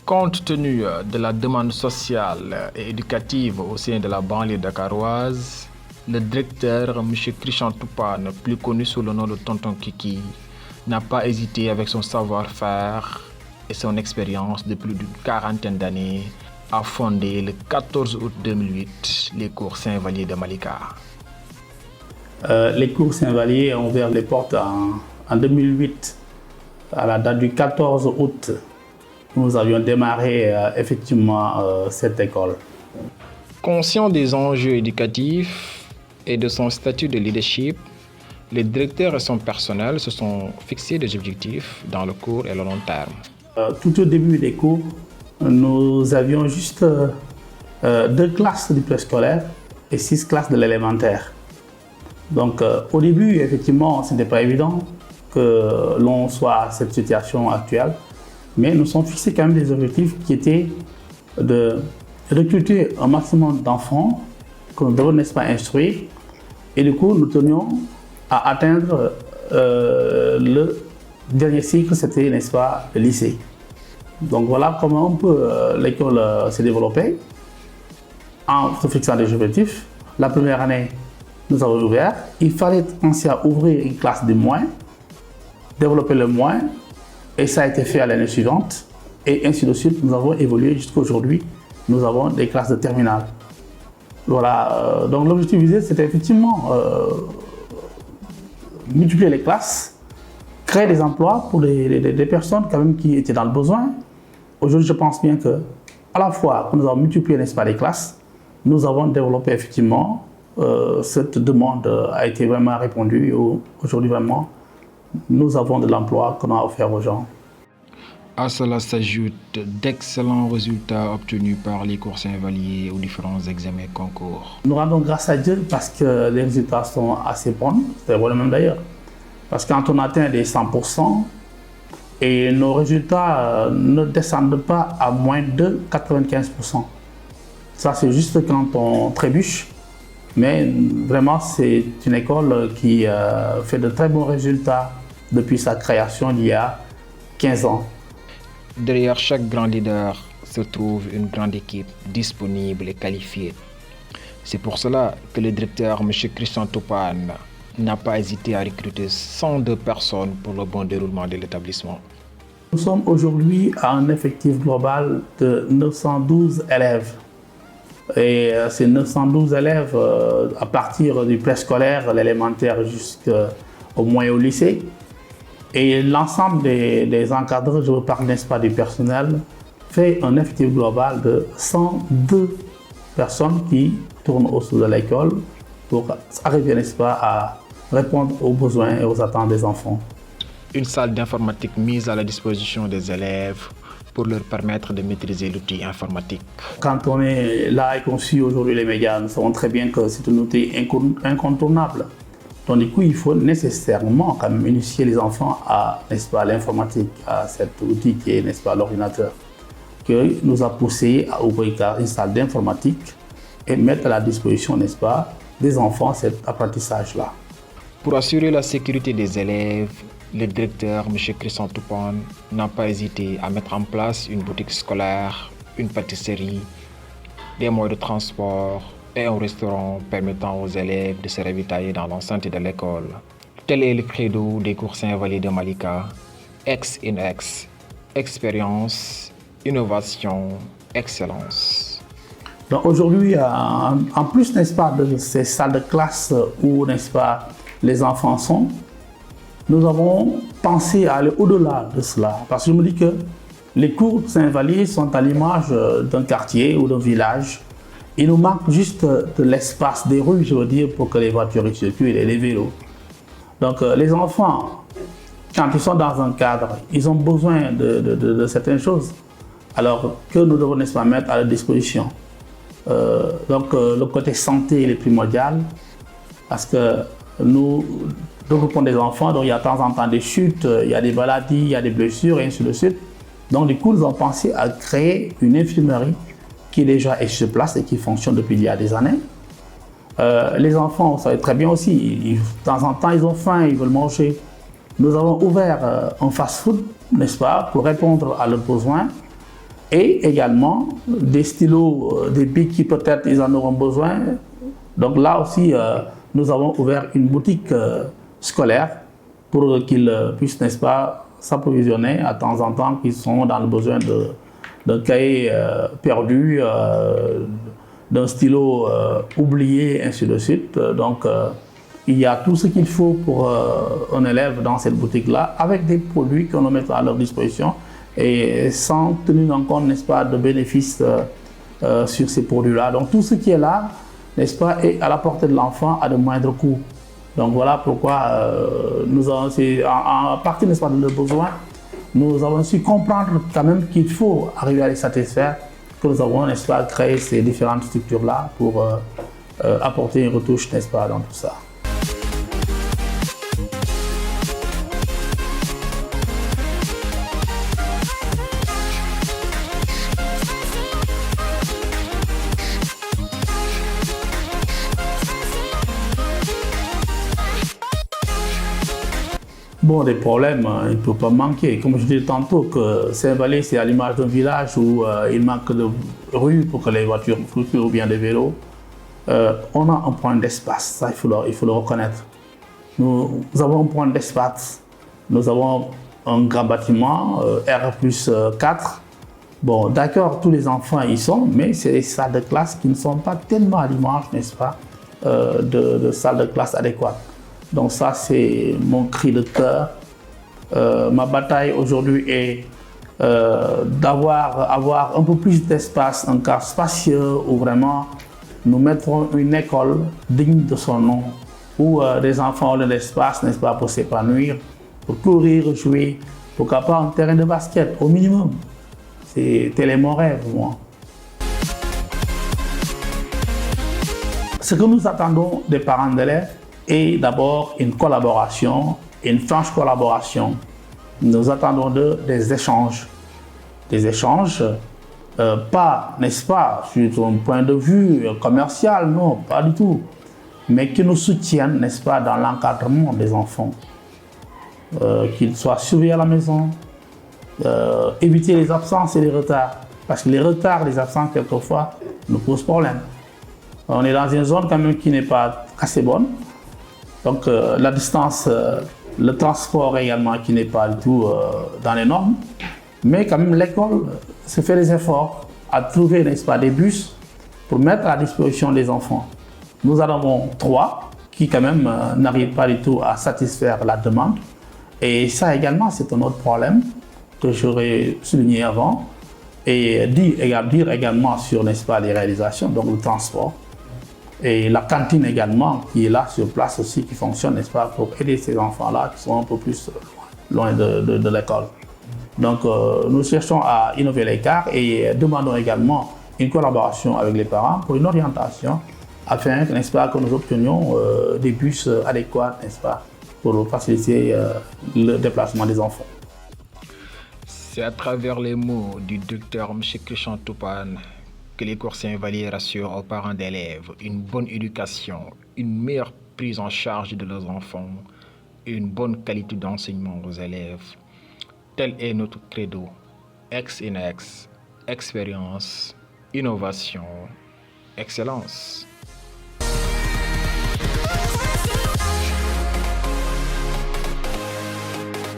Compte tenu de la demande sociale et éducative au sein de la banlieue dakaroise, le directeur, M. Christian Toupane, plus connu sous le nom de Tonton Kiki, n'a pas hésité avec son savoir-faire et son expérience de plus d'une quarantaine d'années à fonder le 14 août 2008 les cours Saint-Vallier de Malika. Les cours Saint-Vallier ont ouvert les portes en 2008, à la date du 14 août. Nous avions démarré effectivement cette école. Conscient des enjeux éducatifs et de son statut de leadership, le directeur et son personnel se sont fixés des objectifs dans le court et le long terme. Tout au début des cours, nous avions juste 2 classes du préscolaire et 6 classes de l'élémentaire. Donc au début, effectivement, ce n'était pas évident que l'on soit à cette situation actuelle. Mais nous sommes fixés quand même des objectifs qui étaient de recruter un maximum d'enfants que nous devons, n'est-ce pas, instruire. Et du coup, nous tenions à atteindre le dernier cycle, c'était, n'est-ce pas, le lycée. Donc voilà comment un peu l'école s'est développée en se fixant des objectifs. La première année, nous avons ouvert. Il fallait penser à ouvrir une classe de moins, développer le moins. Et ça a été fait à l'année suivante. Et ainsi de suite, nous avons évolué jusqu'à aujourd'hui. Nous avons des classes de terminale. Voilà. Donc l'objectif visé, c'était effectivement multiplier les classes, créer des emplois pour des personnes quand même qui étaient dans le besoin. Aujourd'hui, je pense bien que, à la fois que nous avons multiplié, n'est-ce pas, les classes, nous avons développé effectivement cette demande a été vraiment répondue. Aujourd'hui, vraiment, nous avons de l'emploi qu'on a offert aux gens. À cela s'ajoutent d'excellents résultats obtenus par les cours Saint-Vallier aux différents examens et concours. Nous rendons grâce à Dieu parce que les résultats sont assez bons, c'est vrai même d'ailleurs. Parce que quand on atteint les 100%, et nos résultats ne descendent pas à moins de 95%. Ça, c'est juste quand on trébuche. Mais vraiment, c'est une école qui fait de très bons résultats depuis sa création il y a 15 ans. Derrière chaque grand leader se trouve une grande équipe disponible et qualifiée. C'est pour cela que le directeur, M. Christian Toupane, n'a pas hésité à recruter 102 personnes pour le bon déroulement de l'établissement. Nous sommes aujourd'hui à un effectif global de 912 élèves. Et ces 912 élèves, à partir du préscolaire, l'élémentaire jusqu'au moyen au lycée, et l'ensemble des encadreurs, je vous parle, n'est-ce pas, du personnel, fait un effectif global de 102 personnes qui tournent autour de l'école pour arriver, n'est-ce pas, à répondre aux besoins et aux attentes des enfants. Une salle d'informatique mise à la disposition des élèves pour leur permettre de maîtriser l'outil informatique. Quand on est là et qu'on suit aujourd'hui les médias, nous savons très bien que c'est un outil incontournable. Donc du coup, il faut nécessairement quand même initier les enfants à, n'est-ce pas, l'informatique, à cet outil qui est, n'est-ce pas, l'ordinateur, qui nous a poussé à ouvrir une salle d'informatique et mettre à la disposition, n'est-ce pas, des enfants cet apprentissage-là. Pour assurer la sécurité des élèves, le directeur, M. Christian Toupane, n'a pas hésité à mettre en place une boutique scolaire, une pâtisserie, des moyens de transport et un restaurant permettant aux élèves de se ravitailler dans l'enceinte de l'école. Tel est le credo des cours Saint-Vallier de Malika, X in X, expérience, innovation, excellence. Donc aujourd'hui, en plus, n'est-ce pas, de ces salles de classe où, n'est-ce pas, les enfants sont, nous avons pensé à aller au-delà de cela. Parce que je me dis que les cours Saint-Vallier sont à l'image d'un quartier ou d'un village. Il nous manque juste de l'espace des rues, je veux dire, pour que les voitures circulent et les vélos. Donc les enfants, quand ils sont dans un cadre, ils ont besoin de certaines choses. Alors que nous devons, n'est-ce pas, mettre à leur disposition. Le côté santé est primordial parce que nous regroupons des enfants, donc il y a de temps en temps des chutes, il y a des maladies, il y a des blessures et ainsi de suite. Donc du coup, nous avons pensé à créer une infirmerie qui déjà est sur place et qui fonctionne depuis il y a des années. Les enfants, vous savez très bien aussi, de temps en temps, ils ont faim, ils veulent manger. Nous avons ouvert un fast-food, n'est-ce pas, pour répondre à leurs besoins. Et également des stylos, des bics qui peut-être ils en auront besoin. Donc là aussi, nous avons ouvert une boutique scolaire pour qu'ils puissent, n'est-ce pas, s'approvisionner à temps en temps, qu'ils sont dans le besoin d'un cahier perdu, d'un stylo oublié, ainsi de suite. Donc, il y a tout ce qu'il faut pour un élève dans cette boutique-là, avec des produits qu'on met à leur disposition et sans tenir en compte, n'est-ce pas, de bénéfices sur ces produits-là. Donc, tout ce qui est là, n'est-ce pas, est à la portée de l'enfant à de moindres coûts. Donc, voilà pourquoi nous avons, en partie, n'est-ce pas, de nos besoins, nous avons su comprendre quand même qu'il faut arriver à les satisfaire, que nous avons, n'est-ce pas, créé ces différentes structures-là pour apporter une retouche, n'est-ce pas, dans tout ça. Bon, des problèmes, il ne peut pas manquer. Comme je disais tantôt, que Saint-Vallier, c'est à l'image d'un village où il manque de rues pour que les voitures circulent ou bien des vélos. On a un point d'espace, ça il faut le reconnaître. Nous avons un point d'espace. Nous avons un grand bâtiment, R+4. Bon, d'accord, tous les enfants y sont, mais c'est des salles de classe qui ne sont pas tellement à l'image, n'est-ce pas, de salles de classe adéquates. Donc ça, c'est mon cri de cœur. Ma bataille aujourd'hui est d'avoir un peu plus d'espace, un cadre spacieux où vraiment nous mettrons une école digne de son nom, où les enfants ont de l'espace, n'est-ce pas, pour s'épanouir, pour courir, jouer, pourquoi pas un terrain de basket au minimum. C'était mon rêve, moi. Ce que nous attendons des parents d'élèves est d'abord une collaboration, une franche collaboration. Nous attendons d'eux des échanges. Des échanges, pas, n'est-ce pas, sur un point de vue commercial, non, pas du tout, mais qui nous soutiennent, n'est-ce pas, dans l'encadrement des enfants. Qu'ils soient surveillés à la maison, éviter les absences et les retards. Parce que les retards, les absences, quelquefois, nous posent problème. On est dans une zone quand même qui n'est pas assez bonne. Donc la distance, le transport également qui n'est pas du tout dans les normes. Mais quand même l'école se fait des efforts à trouver, n'est-ce pas, des bus pour mettre à disposition des enfants. Nous en avons 3 qui quand même n'arrivent pas du tout à satisfaire la demande. Et ça également, c'est un autre problème que j'aurais souligné avant. Et dire également sur, n'est-ce pas, les réalisations, donc le transport. Et la cantine également, qui est là sur place aussi, qui fonctionne, n'est-ce pas, pour aider ces enfants-là qui sont un peu plus loin de l'école. Donc, nous cherchons à innover l'écart et demandons également une collaboration avec les parents pour une orientation afin, n'est-ce pas, que nous obtenions des bus adéquats, n'est-ce pas, pour faciliter le déplacement des enfants. C'est à travers les mots du docteur M. Christian Toupane que l'école Saint-Vallier rassure aux parents d'élèves une bonne éducation, une meilleure prise en charge de leurs enfants et une bonne qualité d'enseignement aux élèves. Tel est notre credo, ex in ex, expérience, innovation, excellence.